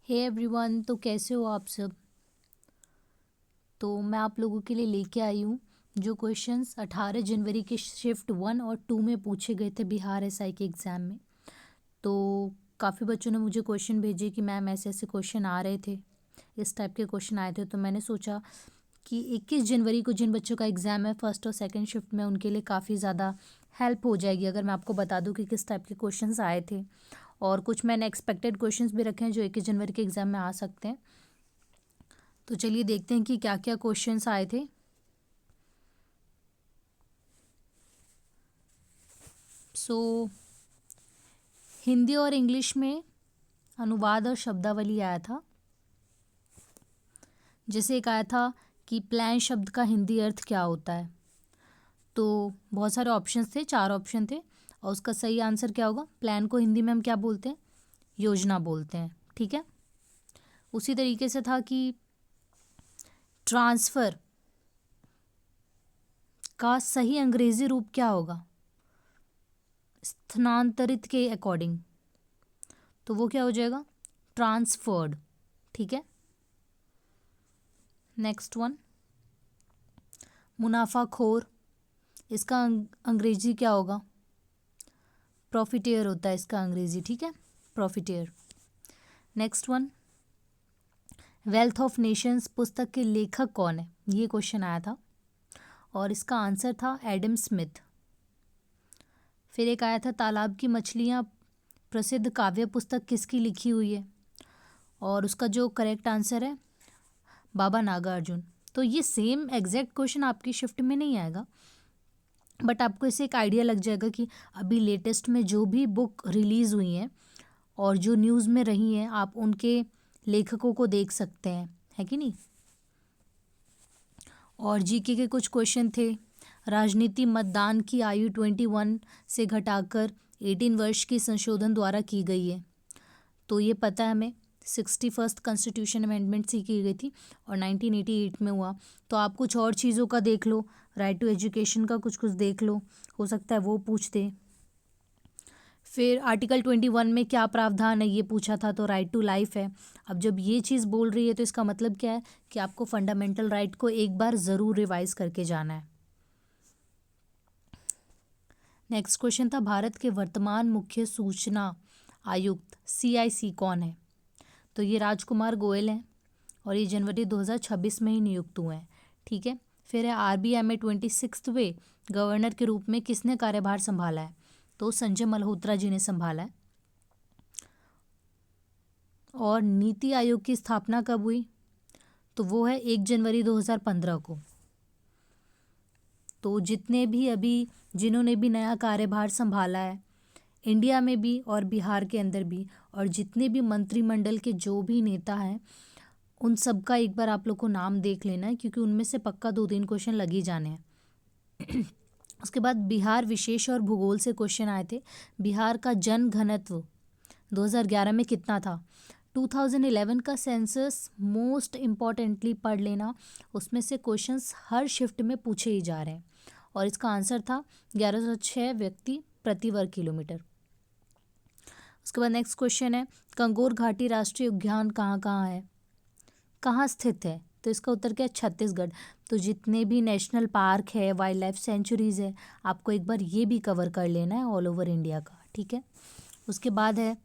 Hey everyone, तो कैसे हो आप सब। तो मैं आप लोगों के लिए लेके आई हूँ जो क्वेश्चंस 18 जनवरी के शिफ्ट 1 और 2 में पूछे गए थे बिहार एसआई के एग्ज़ाम में। तो काफ़ी बच्चों ने मुझे क्वेश्चन भेजे कि मैम ऐसे ऐसे क्वेश्चन आ रहे थे, इस टाइप के क्वेश्चन आए थे। तो मैंने सोचा कि 21 जनवरी को जिन बच्चों का एग्ज़ाम है फर्स्ट और सेकंड शिफ्ट में, उनके लिए काफ़ी ज़्यादा हेल्प हो जाएगी अगर मैं आपको बता दूं कि किस टाइप के क्वेश्चंस आए थे। और कुछ मैंने एक्सपेक्टेड क्वेश्चंस भी रखे हैं जो 21 जनवरी के एग्ज़ाम में आ सकते हैं। तो चलिए देखते हैं कि क्या क्या क्वेश्चंस आए थे। सो हिंदी और इंग्लिश में अनुवाद और शब्दावली आया था। जैसे एक आया था कि प्लान शब्द का हिंदी अर्थ क्या होता है। तो बहुत सारे ऑप्शंस थे, 4 ऑप्शन थे और उसका सही आंसर क्या होगा। प्लान को हिंदी में हम क्या बोलते हैं? योजना बोलते हैं, ठीक है। उसी तरीके से था कि ट्रांसफ़र का सही अंग्रेजी रूप क्या होगा स्थानांतरित के अकॉर्डिंग, तो वो क्या हो जाएगा? ट्रांसफर्ड, ठीक है। नेक्स्ट वन, मुनाफाखोर, इसका अंग्रेजी क्या होगा? प्रॉफिटेयर होता है इसका अंग्रेजी, ठीक है, profiteer. Next one, Wealth of Nations पुस्तक के लेखक कौन है? ये क्वेश्चन आया था और इसका आंसर था एडम स्मिथ। फिर एक आया था तालाब की मछलियाँ प्रसिद्ध काव्य पुस्तक किसकी लिखी हुई है? और उसका जो करेक्ट आंसर है बाबा नागार्जुन। तो ये सेम एग्जैक्ट क्वेश्चन आपकी शिफ्ट में नहीं आएगा, बट आपको इससे एक आइडिया लग जाएगा कि अभी लेटेस्ट में जो भी बुक रिलीज़ हुई हैं और जो न्यूज़ में रही हैं, आप उनके लेखकों को देख सकते हैं, है कि नहीं। और जीके के कुछ क्वेश्चन थे। राजनीति मतदान की आयु 21 से घटाकर 18 वर्ष की संशोधन द्वारा की गई है। तो ये पता है हमें, 61st कॉन्स्टिट्यूशन अमेंडमेंट से की गई थी और 1988 में हुआ। तो आप कुछ और चीज़ों का देख लो, राइट टू एजुकेशन का कुछ कुछ देख लो, हो सकता है वो पूछ दे। फिर आर्टिकल 21 में क्या प्रावधान है ये पूछा था, तो राइट टू लाइफ है। अब जब ये चीज़ बोल रही है तो इसका मतलब क्या है कि आपको फंडामेंटल राइट को एक बार ज़रूर रिवाइज करके जाना है। नेक्स्ट क्वेश्चन था भारत के वर्तमान मुख्य सूचना आयुक्त CIC कौन है? तो ये राजकुमार गोयल हैं और ये जनवरी 2026 में ही नियुक्त हुए हैं, ठीक है। फिर है RBI में 26वें गवर्नर के रूप में किसने कार्यभार संभाला है? तो संजय मल्होत्रा जी ने संभाला है। और नीति आयोग की स्थापना कब हुई? तो वो है 1 जनवरी 2015 को। तो जिन्होंने भी नया कार्यभार संभाला है इंडिया में भी और बिहार के अंदर भी, और जितने भी मंत्रिमंडल के जो भी नेता हैं, उन सब का एक बार आप लोग को नाम देख लेना है, क्योंकि उनमें से पक्का 2-3 क्वेश्चन लग ही जाने हैं। उसके बाद बिहार विशेष और भूगोल से क्वेश्चन आए थे। बिहार का जन घनत्व 2011 में कितना था? 2011 का सेंसस मोस्ट इम्पॉर्टेंटली पढ़ लेना, उसमें से क्वेश्चंस हर शिफ्ट में पूछे ही जा रहे हैं और इसका आंसर था 1106 व्यक्ति प्रति वर्ग किलोमीटर। उसके बाद नेक्स्ट क्वेश्चन है कंगोर घाटी राष्ट्रीय उद्यान कहाँ है, कहाँ स्थित है? तो इसका उत्तर क्या है? छत्तीसगढ़। तो जितने भी नेशनल पार्क है, वाइल्ड लाइफ सेंचुरीज़ है, आपको एक बार ये भी कवर कर लेना है ऑल ओवर इंडिया का, ठीक है। उसके बाद है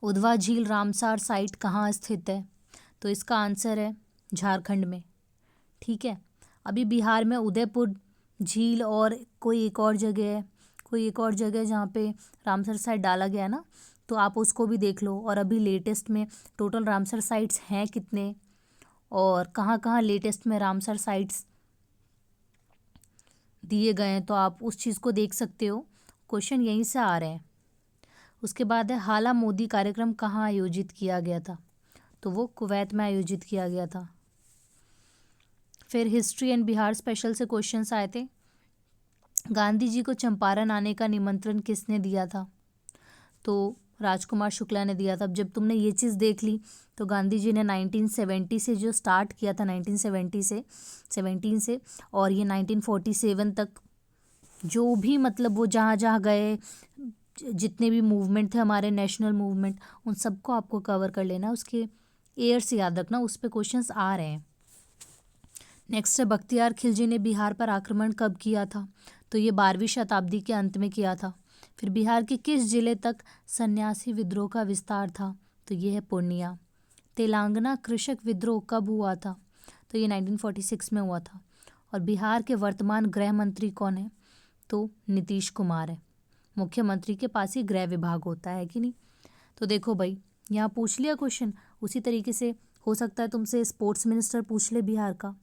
उधवा झील रामसार साइट कहाँ स्थित है? तो इसका आंसर है झारखंड में, ठीक है। अभी बिहार में उदयपुर झील और कोई एक और जगह जहाँ पे रामसर साइट डाला गया ना, तो आप उसको भी देख लो। और अभी लेटेस्ट में टोटल रामसर साइट्स हैं कितने और कहाँ कहाँ लेटेस्ट में रामसर साइट्स दिए गए हैं, तो आप उस चीज़ को देख सकते हो। क्वेश्चन यहीं से आ रहे हैं। उसके बाद है हाला मोदी कार्यक्रम कहाँ आयोजित किया गया था? तो वो कुवैत में आयोजित किया गया था। फिर हिस्ट्री एंड बिहार स्पेशल से क्वेश्चंस आए थे। गांधी जी को चंपारण आने का निमंत्रण किसने दिया था? तो राजकुमार शुक्ला ने दिया था। अब जब तुमने ये चीज़ देख ली तो गांधी जी ने 1970 से जो स्टार्ट किया था, 1970 से 17 से, और ये 1947 तक जो भी मतलब वो जहाँ जहाँ गए, जितने भी मूवमेंट थे हमारे नेशनल मूवमेंट, उन सबको आपको कवर कर लेना। उसके ईयर से याद रखना, उस पर क्वेश्चंस आ रहे हैं। नेक्स्ट है, बख्तियार खिलजी ने बिहार पर आक्रमण कब किया था? तो ये 12वीं शताब्दी के अंत में किया था। फिर बिहार के किस जिले तक सन्यासी विद्रोह का विस्तार था? तो ये है पूर्णिया। तेलंगाना कृषक विद्रोह कब हुआ था? तो ये 1946 में हुआ था। और बिहार के वर्तमान गृह मंत्री कौन है? तो नीतीश कुमार है। मुख्यमंत्री के पास ही गृह विभाग होता है कि नहीं? तो देखो भाई, यहाँ पूछ लिया क्वेश्चन। उसी तरीके से हो सकता है तुमसे स्पोर्ट्स मिनिस्टर पूछ ले बिहार का,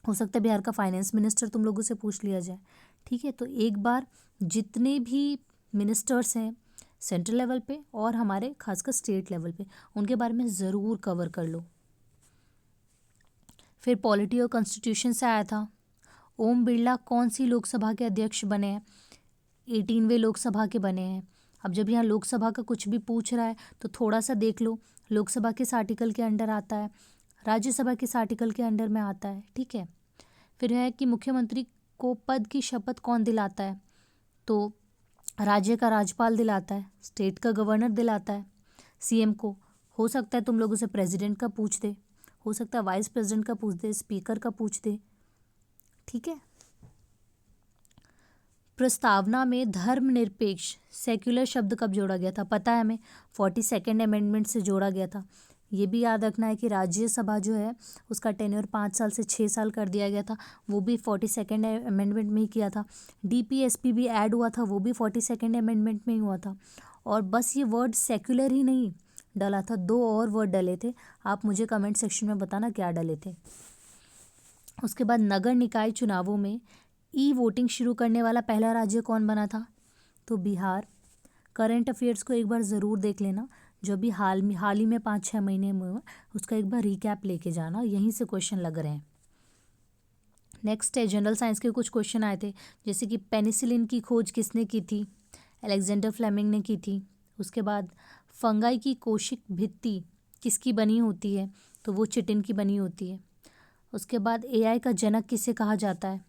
हो सकता है बिहार का फाइनेंस मिनिस्टर तुम लोगों से पूछ लिया जाए। ठीक है, तो एक बार जितने भी मिनिस्टर्स हैं सेंट्रल लेवल पे और हमारे खासकर स्टेट लेवल पे, उनके बारे में ज़रूर कवर कर लो। फिर पॉलिटी और कॉन्स्टिट्यूशन से आया था। ओम बिरला कौन सी लोकसभा के अध्यक्ष बने हैं? 18वें लोकसभा के बने हैं। अब जब यहाँ लोकसभा का कुछ भी पूछ रहा है तो थोड़ा सा देख लो, लोकसभा किस आर्टिकल के अंडर आता है, राज्यसभा किस आर्टिकल के अंडर में आता है। ठीक है, फिर है कि मुख्यमंत्री को पद की शपथ कौन दिलाता है? तो राज्य का राज्यपाल दिलाता है, स्टेट का गवर्नर दिलाता है। सीएम को हो सकता है तुम लोगों से प्रेसिडेंट का पूछ दे, हो सकता है वाइस प्रेसिडेंट का पूछ दे, स्पीकर का पूछ दे। ठीक है, प्रस्तावना में धर्मनिरपेक्ष सेक्युलर शब्द कब जोड़ा गया था? पता है हमें, 42nd अमेंडमेंट से जोड़ा गया था। ये भी याद रखना है कि राज्यसभा जो है उसका टेन्योर 5 साल से 6 साल कर दिया गया था, वो भी 42nd अमेंडमेंट में ही किया था। डीपीएसपी भी ऐड हुआ था, वो भी 42nd अमेंडमेंट में ही हुआ था। और बस ये वर्ड सेक्युलर ही नहीं डला था, 2 और वर्ड डले थे। आप मुझे कमेंट सेक्शन में बताना क्या डले थे। उसके बाद नगर निकाय चुनावों में ई वोटिंग शुरू करने वाला पहला राज्य कौन बना था? तो बिहार। करंट अफेयर्स को एक बार ज़रूर देख लेना, जो भी हाल ही में 5-6 महीने में हुआ, उसका एक बार रिकैप लेके जाना, यहीं से क्वेश्चन लग रहे हैं। नेक्स्ट है, जनरल साइंस के कुछ क्वेश्चन आए थे, जैसे कि पेनिसिलिन की खोज किसने की थी? अलेक्जेंडर फ्लेमिंग ने की थी। उसके बाद फंगाई की कोशिक भित्ति किसकी बनी होती है? तो वो चिटिन की बनी होती है। उसके बाद एआई का जनक किसे कहा जाता है?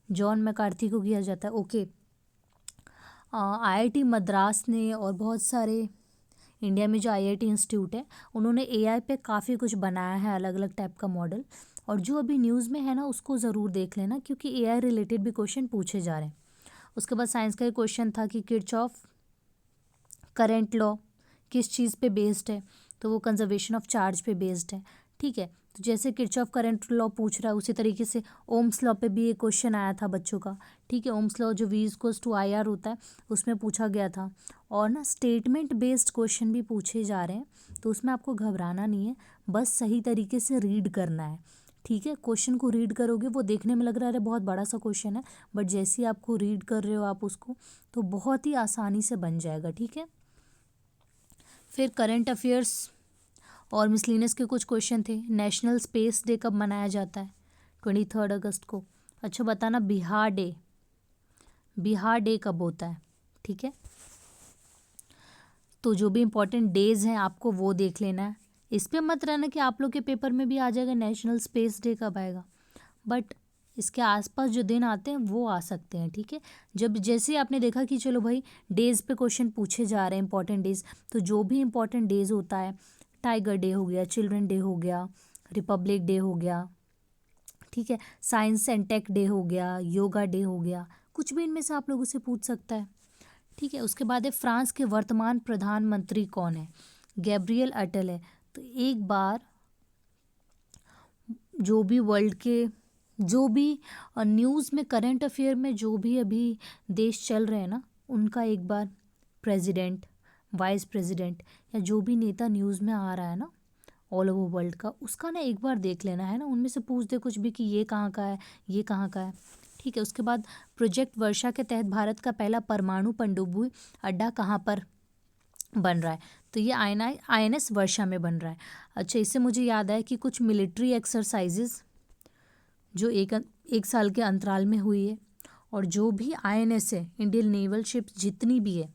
जॉन मैकार्थी को किया जाता है। ओके, आईआईटी मद्रास ने और बहुत सारे इंडिया में जो आईआईटी इंस्टीट्यूट है, उन्होंने एआई पे काफ़ी कुछ बनाया है, अलग अलग टाइप का मॉडल। और जो अभी न्यूज़ में है ना, उसको ज़रूर देख लेना, क्योंकि एआई रिलेटेड भी क्वेश्चन पूछे जा रहे हैं। उसके बाद साइंस का एक क्वेश्चन था कि किरचॉफ करंट लॉ किस चीज़ पे बेस्ड है? तो वो कंजर्वेशन ऑफ चार्ज पे बेस्ड है। ठीक है, तो जैसे किरचॉफ करंट लॉ पूछ रहा है, उसी तरीके से ओम्स लॉ पे भी एक क्वेश्चन आया था बच्चों का। ठीक है, ओम्स लॉ जो V=IR होता है, उसमें पूछा गया था। और ना स्टेटमेंट बेस्ड क्वेश्चन भी पूछे जा रहे हैं, तो उसमें आपको घबराना नहीं है, बस सही तरीके से रीड करना है। ठीक है, क्वेश्चन को रीड करोगे, वो देखने में लग रहा है बहुत बड़ा सा क्वेश्चन है, बट जैसे ही आपको रीड कर रहे हो आप उसको, तो बहुत ही आसानी से बन जाएगा। ठीक है, फिर करंट अफेयर्स और मिसलिनियस के कुछ क्वेश्चन थे। नेशनल स्पेस डे कब मनाया जाता है? 23 अगस्त को। अच्छा बताना, बिहार डे कब होता है? ठीक है, तो जो भी इम्पोर्टेंट डेज हैं आपको वो देख लेना है। इस पे मत रहना कि आप लोग के पेपर में भी आ जाएगा नेशनल स्पेस डे कब आएगा, बट इसके आसपास जो दिन आते हैं वो आ सकते हैं। ठीक है, जब जैसे ही आपने देखा कि चलो भाई डेज़ पे क्वेश्चन पूछे जा रहे हैं इंपॉर्टेंट डेज़, तो जो भी इंपॉर्टेंट डेज़ होता है, टाइगर डे हो गया, चिल्ड्रन डे हो गया, रिपब्लिक डे हो गया, ठीक है, साइंस एंड टेक डे हो गया, योगा डे हो गया, कुछ भी इनमें से आप लोगों से पूछ सकता है। ठीक है, उसके बाद है फ्रांस के वर्तमान प्रधानमंत्री कौन है? गैब्रियल अटल है। तो एक बार जो भी वर्ल्ड के जो भी न्यूज़ में करंट अफेयर में जो भी अभी देश चल रहे हैं ना, उनका एक बार प्रेसिडेंट, वाइस प्रेसिडेंट या जो भी नेता न्यूज़ में आ रहा है ना ऑल ओवर वर्ल्ड का, उसका ना एक बार देख लेना है ना, उनमें से पूछ दे कुछ भी कि ये कहाँ का है, ये कहाँ का है। ठीक है, उसके बाद प्रोजेक्ट वर्षा के तहत भारत का पहला परमाणु पनडुब्बी अड्डा कहाँ पर बन रहा है? तो ये INS वर्षा में बन रहा है। अच्छा, इससे मुझे याद आया कि कुछ मिलिट्री एक्सरसाइजेज जो एक साल के अंतराल में हुई है, और जो भी INS है, इंडियन नेवल शिप्स जितनी भी है,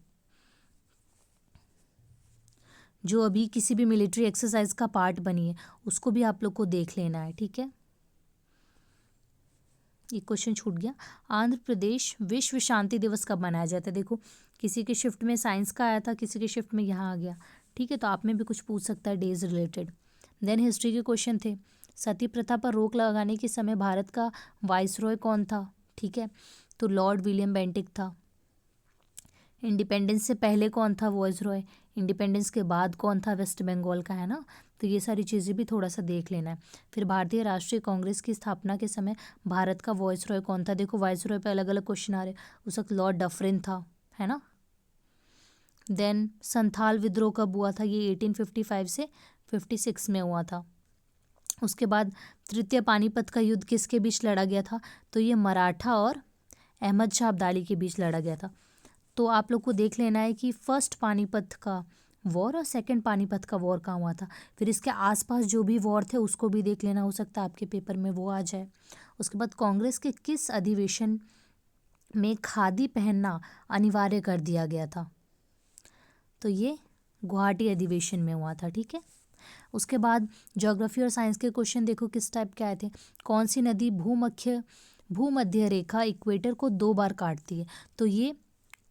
जो अभी किसी भी मिलिट्री एक्सरसाइज का पार्ट बनी है, उसको भी आप लोग को देख लेना है। ठीक है, एक क्वेश्चन छूट गया। आंध्र प्रदेश विश्व शांति दिवस कब मनाया जाता है? देखो, किसी के शिफ्ट में साइंस का आया था, किसी के शिफ्ट में यहाँ आ गया। ठीक है, तो आप में भी कुछ पूछ सकता है डेज रिलेटेड। देन हिस्ट्री के क्वेश्चन थे। सती प्रथा पर रोक लगाने के समय भारत का वाइसरॉय कौन था? ठीक है, तो लॉर्ड विलियम बेंटिक था। इंडिपेंडेंस से पहले कौन था वाइसरॉय? इंडिपेंडेंस के बाद कौन था? वेस्ट बंगाल का, है ना। तो ये सारी चीज़ें भी थोड़ा सा देख लेना है। फिर भारतीय राष्ट्रीय कांग्रेस की स्थापना के समय भारत का वाइसरॉय कौन था? देखो, वाइसरॉय पे अलग अलग क्वेश्चन आ रहे। उस वक्त लॉर्ड डफरिन था, है ना। देन संथाल विद्रोह कब हुआ था? ये 1855 से 56 में हुआ था। उसके बाद तृतीय पानीपत का युद्ध किसके बीच लड़ा गया था? तो ये मराठा और अहमद शाह अब्दाली के बीच लड़ा गया था। तो आप लोग को देख लेना है कि फर्स्ट पानीपत का वॉर और सेकंड पानीपत का वॉर कहाँ हुआ था। फिर इसके आसपास जो भी वॉर थे उसको भी देख लेना, हो सकता है आपके पेपर में वो आ जाए। उसके बाद कांग्रेस के किस अधिवेशन में खादी पहनना अनिवार्य कर दिया गया था? तो ये गुवाहाटी अधिवेशन में हुआ था। ठीक है, उसके बाद ज्योग्राफी और साइंस के क्वेश्चन देखो किस टाइप के आए थे। कौन सी नदी भूमध्य रेखा इक्वेटर को 2 बार काटती है? तो ये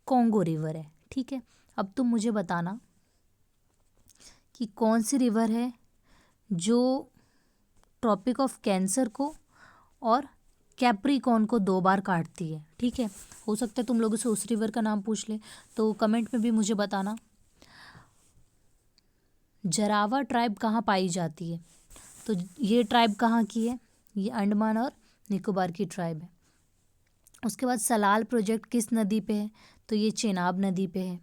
कॉन्गो रिवर है। ठीक है, अब तुम मुझे बताना कि कौन सी रिवर है जो ट्रॉपिक ऑफ कैंसर को और कैप्रिकॉर्न को 2 बार काटती है। ठीक है, हो सकता है तुम लोगों से उस रिवर का नाम पूछ ले, तो कमेंट में भी मुझे बताना। जरावा ट्राइब कहाँ पाई जाती है? तो ये ट्राइब कहाँ की है? ये अंडमान और निकोबार की ट्राइब है। उसके बाद सलाल प्रोजेक्ट किस नदी पे है? तो ये चेनाब नदी पे है।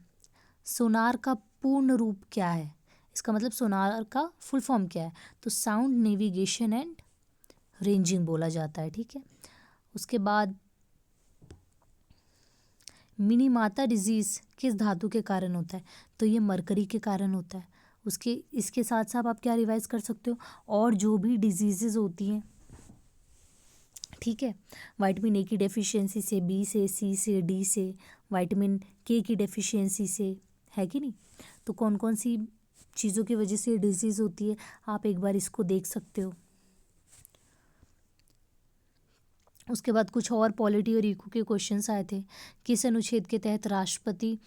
सोनार का पूर्ण रूप क्या है? इसका मतलब सोनार का फुल फॉर्म क्या है? तो साउंड नेविगेशन एंड रेंजिंग बोला जाता है। ठीक है, उसके बाद मिनीमाता डिजीज़ किस धातु के कारण होता है? तो ये मरकरी के कारण होता है। इसके साथ साथ आप क्या रिवाइज कर सकते हो, और जो भी डिजीज़ेज होती हैं, ठीक है, विटामिन ए की डेफिशिएंसी से, बी से, सी से, डी से, विटामिन के की डेफिशिएंसी से, है कि नहीं। तो कौन कौन सी चीज़ों की वजह से डिजीज़ होती है, आप एक बार इसको देख सकते हो। उसके बाद कुछ और पॉलिटी और इको के क्वेश्चंस आए थे। किस अनुच्छेद के तहत राष्ट्रपति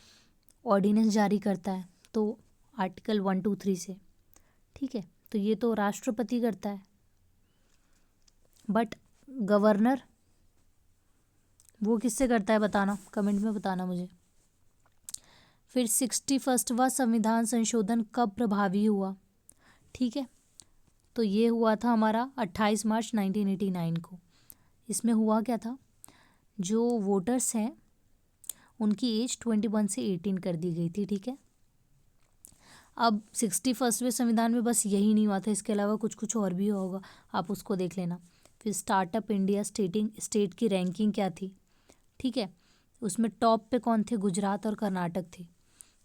ऑर्डिनेंस जारी करता है? तो आर्टिकल 123 से। ठीक है, तो ये तो राष्ट्रपति करता है, बट गवर्नर वो किससे करता है? बताना, कमेंट में बताना मुझे। फिर 61वां संविधान संशोधन कब प्रभावी हुआ? ठीक है, तो ये हुआ था हमारा 28 मार्च 1989 को। इसमें हुआ क्या था, जो वोटर्स हैं उनकी एज 21 से 18 कर दी गई थी। ठीक है, अब 61वें संविधान में बस यही नहीं हुआ था, इसके अलावा कुछ कुछ और भी होगा, आप उसको देख लेना। फिर स्टार्टअप इंडिया स्टेट की रैंकिंग क्या थी? ठीक है, उसमें टॉप पे कौन थे? गुजरात और कर्नाटक थे।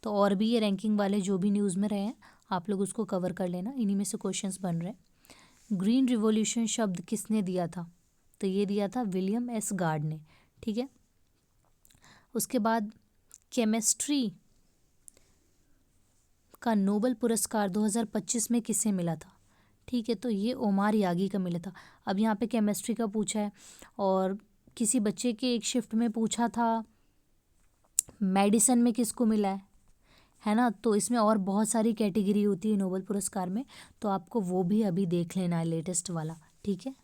तो और भी ये रैंकिंग वाले जो भी न्यूज़ में रहे हैं आप लोग उसको कवर कर लेना, इन्हीं में से क्वेश्चंस बन रहे हैं। ग्रीन रिवॉल्यूशन शब्द किसने दिया था? तो ये दिया था विलियम एस गार्ड ने। ठीक है, उसके बाद केमिस्ट्री का नोबेल पुरस्कार 2025 में किसे मिला था? ठीक है, तो ये ओमार यागी का मिला था। अब यहाँ पे केमिस्ट्री का पूछा है, और किसी बच्चे के एक शिफ्ट में पूछा था मेडिसिन में किसको मिला है ना। तो इसमें और बहुत सारी कैटेगरी होती है नोबेल पुरस्कार में, तो आपको वो भी अभी देख लेना है, लेटेस्ट वाला। ठीक है,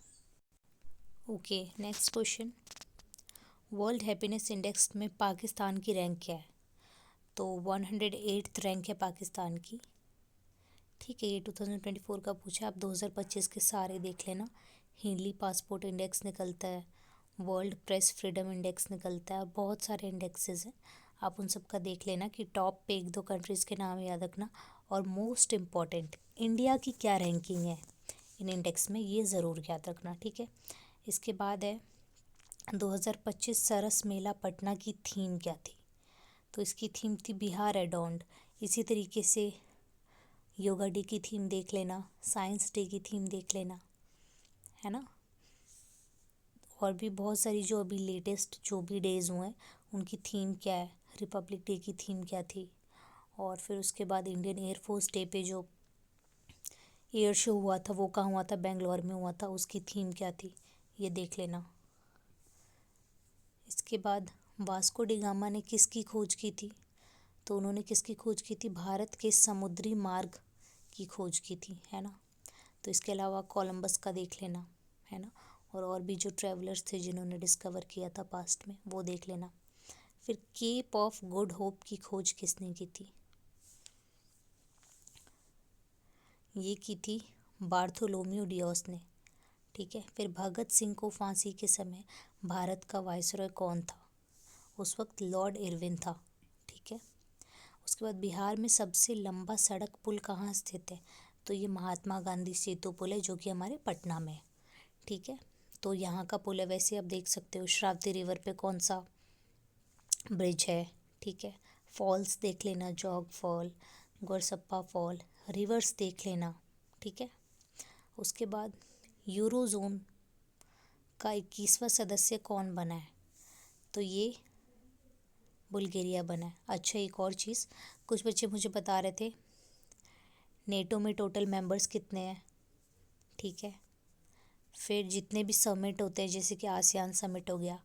okay, next question. World happiness index में पाकिस्तान की रैंक क्या है? तो 108th रैंक है पाकिस्तान की। ठीक है, ये 2024 का पूछा, आप 2025 के सारे देख लेना। हिंदली पासपोर्ट इंडेक्स निकलता है, वर्ल्ड प्रेस फ्रीडम इंडेक्स निकलता है, बहुत सारे इंडेक्सेस हैं, आप उन सब का देख लेना कि टॉप पे 1-2 कंट्रीज़ के नाम याद रखना। और मोस्ट इम्पॉर्टेंट, इंडिया की क्या रैंकिंग है इन इंडेक्स में, ये ज़रूर याद रखना। ठीक है, इसके बाद है 2025 सरस मेला पटना की थीम क्या थी? तो इसकी थीम थी बिहार एडॉन्ड। इसी तरीके से योगा डे की थीम देख लेना, साइंस डे की थीम देख लेना, है ना। और भी बहुत सारी जो अभी लेटेस्ट जो भी डेज़ हुए हैं उनकी थीम क्या है, रिपब्लिक डे की थीम क्या थी, और फिर उसके बाद इंडियन एयरफोर्स डे पे जो एयर शो हुआ था वो कहाँ हुआ था? बेंगलोर में हुआ था, उसकी थीम क्या थी, ये देख लेना। इसके बाद वास्को डी गामा ने किसकी खोज की थी? तो उन्होंने किसकी खोज की थी? भारत के समुद्री मार्ग की खोज की थी, है ना। तो इसके अलावा कोलंबस का देख लेना, है ना, और भी जो ट्रैवलर्स थे जिन्होंने डिस्कवर किया था पास्ट में, वो देख लेना। फिर केप ऑफ गुड होप की खोज किसने की थी? ये की थी बार्थोलोम्यू डियोस ने, ठीक है। फिर भगत सिंह को फांसी के समय भारत का वायसरॉय कौन था? उस वक्त लॉर्ड इरविन था, ठीक है। उसके बाद बिहार में सबसे लंबा सड़क पुल कहाँ स्थित है? तो ये महात्मा गांधी सेतु पुल है, जो कि हमारे पटना में है, ठीक है। तो यहाँ का पुल है। वैसे आप देख सकते हो श्रावती रिवर पे कौन सा ब्रिज है, ठीक है। फॉल्स देख लेना, जॉग फॉल, गोरसप्पा फॉल, रिवर्स देख लेना, ठीक है। उसके बाद यूरोजोन का 21वां सदस्य कौन बना है? तो ये बुल्गारिया बना है। अच्छा, एक और चीज़, कुछ बच्चे मुझे बता रहे थे नेटो में टोटल मेंबर्स कितने हैं, ठीक है। फिर जितने भी समिट होते हैं, जैसे कि आसियान समिट हो गया,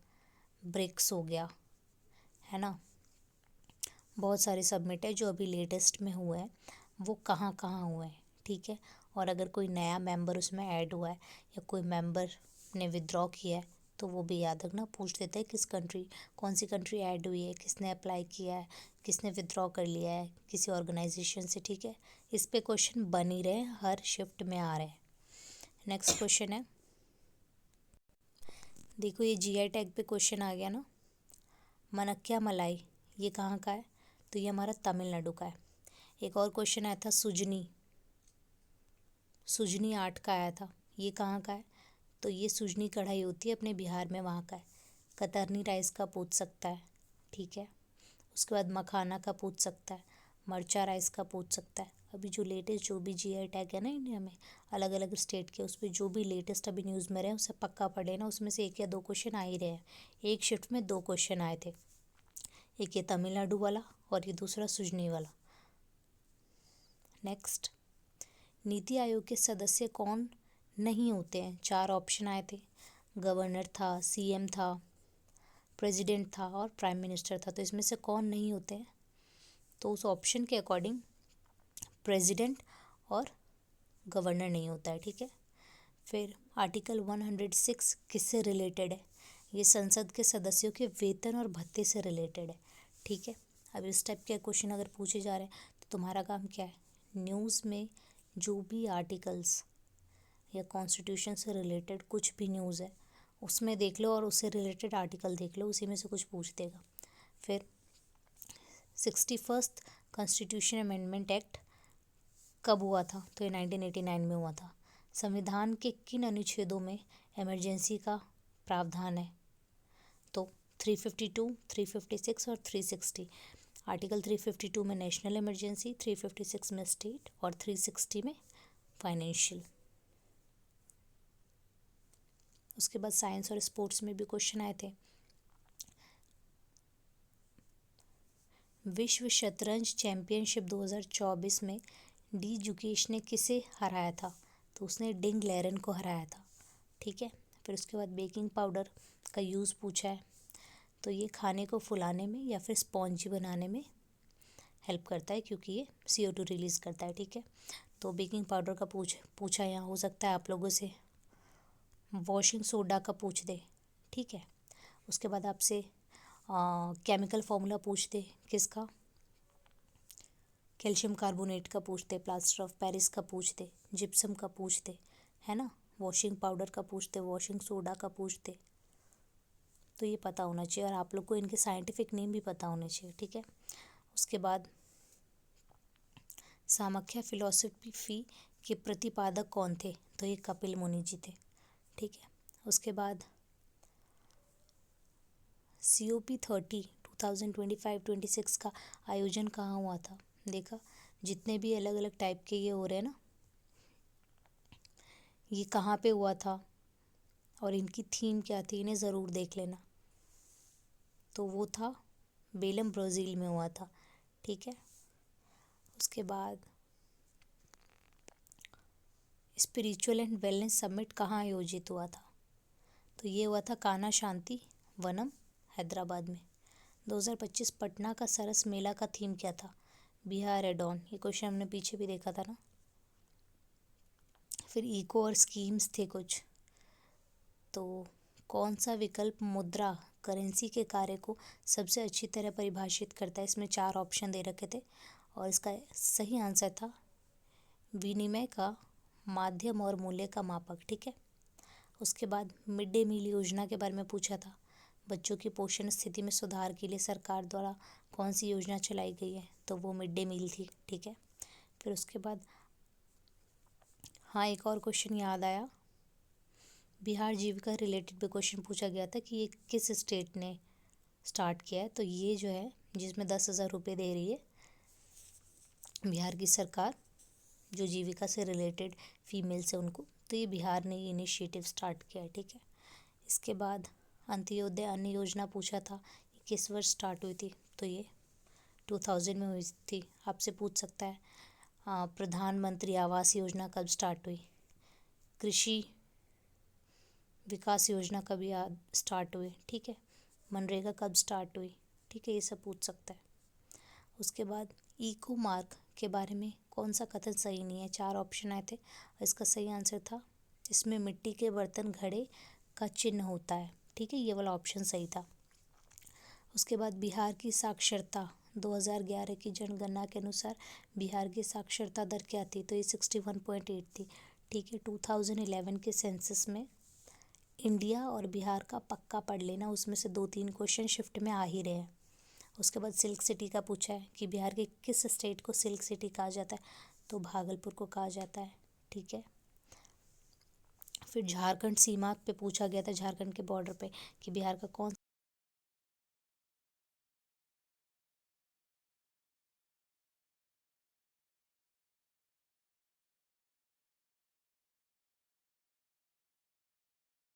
ब्रिक्स हो गया, है ना, बहुत सारे समिट है जो अभी लेटेस्ट में हुए हैं, वो कहाँ कहाँ हुए हैं, ठीक है। और अगर कोई नया मेंबर उसमें ऐड हुआ है या कोई मेंबर ने विदड्रॉ किया है, तो वो भी याद रखना, पूछ देते हैं किस कंट्री, कौन सी कंट्री ऐड हुई है, किसने अप्लाई किया है, किसने विदड्रॉ कर लिया है किसी ऑर्गेनाइजेशन से, ठीक है। इस पे क्वेश्चन बन ही रहे हैं, हर शिफ्ट में आ रहे हैं। नेक्स्ट क्वेश्चन है, देखो ये जीआई टैग पे क्वेश्चन आ गया ना, मनक्या मलाई, ये कहाँ का है? तो ये हमारा तमिलनाडु का है। एक और क्वेश्चन आया था सुजनी, सुजनी आर्ट का आया था, ये कहाँ का है? तो ये सुजनी कढ़ाई होती है अपने बिहार में, वहाँ का है। कतरनी राइस का पूछ सकता है, ठीक है। उसके बाद मखाना का पूछ सकता है, मरचा राइस का पूछ सकता है। अभी जो लेटेस्ट जो भी जीआई टैग है ना इंडिया में, अलग अलग स्टेट के, उस पर जो भी लेटेस्ट अभी न्यूज़ में रहे उसे पक्का पढ़े ना, उसमें से एक या दो क्वेश्चन आ ही रहे हैं। एक शिफ्ट में दो क्वेश्चन आए थे, एक ये तमिलनाडु वाला और ये दूसरा सुजनी वाला। नेक्स्ट, नीति आयोग के सदस्य कौन नहीं होते हैं? चार ऑप्शन आए थे, गवर्नर था, सीएम था, प्रेसिडेंट था और प्राइम मिनिस्टर था। तो इसमें से कौन नहीं होते हैं? तो उस ऑप्शन के अकॉर्डिंग प्रेसिडेंट और गवर्नर नहीं होता है, ठीक है। फिर आर्टिकल 106 किससे रिलेटेड है? ये संसद के सदस्यों के वेतन और भत्ते से रिलेटेड है, ठीक है। अब इस टाइप के क्वेश्चन अगर पूछे जा रहे हैं तो तुम्हारा काम क्या है, न्यूज़ में जो भी आर्टिकल्स या कॉन्स्टिट्यूशन से रिलेटेड कुछ भी न्यूज़ है उसमें देख लो और उससे रिलेटेड आर्टिकल देख लो, उसी में से कुछ पूछ देगा। फिर 61st कॉन्स्टिट्यूशन अमेंडमेंट एक्ट कब हुआ था? तो ये 1989 में हुआ था। संविधान के किन अनुच्छेदों में इमरजेंसी का प्रावधान है? तो 352, 356 और 360। आर्टिकल 352 में नेशनल इमरजेंसी, 356 में स्टेट और 360 में फाइनेंशियल। उसके बाद साइंस और स्पोर्ट्स में भी क्वेश्चन आए थे। विश्व शतरंज चैंपियनशिप 2024 में डी जुकेश ने किसे हराया था? तो उसने डिंग लेरन को हराया था, ठीक है। फिर उसके बाद बेकिंग पाउडर का यूज़ पूछा है, तो ये खाने को फुलाने में या फिर स्पॉन्जी बनाने में हेल्प करता है, क्योंकि ये CO2 रिलीज़ करता है, ठीक है। तो बेकिंग पाउडर का पूछा यहाँ, हो सकता है आप लोगों से वॉशिंग सोडा का पूछ दे, ठीक है। उसके बाद आपसे केमिकल फॉर्मूला पूछ दे, किसका, कैल्शियम कार्बोनेट का पूछ दे, प्लास्टर ऑफ पेरिस का पूछ दे, जिप्सम का पूछ दे, है ना, वॉशिंग पाउडर का पूछ दे, वॉशिंग सोडा का पूछ दे। तो ये पता होना चाहिए और आप लोग को इनके साइंटिफिक नेम भी पता होने चाहिए, ठीक है। उसके बाद सामख्या फिलॉसफी के प्रतिपादक कौन थे? तो ये कपिल मुनि जी थे, ठीक है। उसके बाद COP30 2025-26 का आयोजन कहाँ हुआ था? देखा, जितने भी अलग अलग टाइप के ये हो रहे हैं ना, ये कहाँ पे हुआ था और इनकी थीम क्या थी, इन्हें ज़रूर देख लेना। तो वो था बेलम, ब्राज़ील में हुआ था, ठीक है। उसके बाद स्पिरिचुअल एंड वेलनेस समिट कहाँ आयोजित हुआ था? तो ये हुआ था कान्हा शांति वनम, हैदराबाद में। 2025 पटना का सरस मेला का थीम क्या था? Bihar add on. ये क्वेश्चन हमने पीछे भी देखा था ना। फिर इको और स्कीम्स थे कुछ। तो कौन सा विकल्प मुद्रा करेंसी के कार्य को सबसे अच्छी तरह परिभाषित करता है? इसमें 4 ऑप्शन दे रखे थे और इसका सही आंसर था विनिमय का माध्यम और मूल्य का मापक। ठीक है। उसके बाद मिड डे मील योजना के बारे में पूछा था। बच्चों की पोषण स्थिति में सुधार के लिए सरकार द्वारा कौन सी योजना चलाई गई है? तो वो मिड डे मील थी। ठीक है। फिर उसके बाद हाँ, एक और क्वेश्चन याद आया, बिहार जीविका रिलेटेड भी क्वेश्चन पूछा गया था कि ये किस स्टेट ने स्टार्ट किया है? तो ये जो है जिसमें 10,000 रुपये दे रही है बिहार की सरकार, जो जीविका से रिलेटेड फीमेल्स है उनको, तो ये बिहार ने ये इनिशिएटिव स्टार्ट किया है। ठीक है। इसके बाद अंत्योदय अन्न योजना पूछा था, किस वर्ष स्टार्ट हुई थी? तो ये 2000 में हुई थी। आपसे पूछ सकता है प्रधानमंत्री आवास योजना कब स्टार्ट हुई? कृषि विकास योजना कब स्टार्ट हुई? ठीक है। मनरेगा कब स्टार्ट हुई? ठीक है, ये सब पूछ सकता है। उसके बाद इको मार्क के बारे में कौन सा कथन सही नहीं है? 4 ऑप्शन आए थे और इसका सही आंसर था इसमें मिट्टी के बर्तन घड़े का चिन्ह होता है। ठीक है, ये वाला ऑप्शन सही था। उसके बाद बिहार की साक्षरता 2011 की जनगणना के अनुसार बिहार की साक्षरता दर क्या थी? तो ये 61.8 थी। ठीक है। 2011 के सेंसस में इंडिया और बिहार का पक्का पढ़ लेना, उसमें से 2-3 क्वेश्चन शिफ्ट में आ ही रहे हैं। उसके बाद सिल्क सिटी का पूछा है कि बिहार के किस स्टेट को सिल्क सिटी कहा जाता है? तो भागलपुर को कहा जाता है। ठीक है। फिर झारखंड सीमा पे पूछा गया था, झारखंड के बॉर्डर पे, कि बिहार का कौन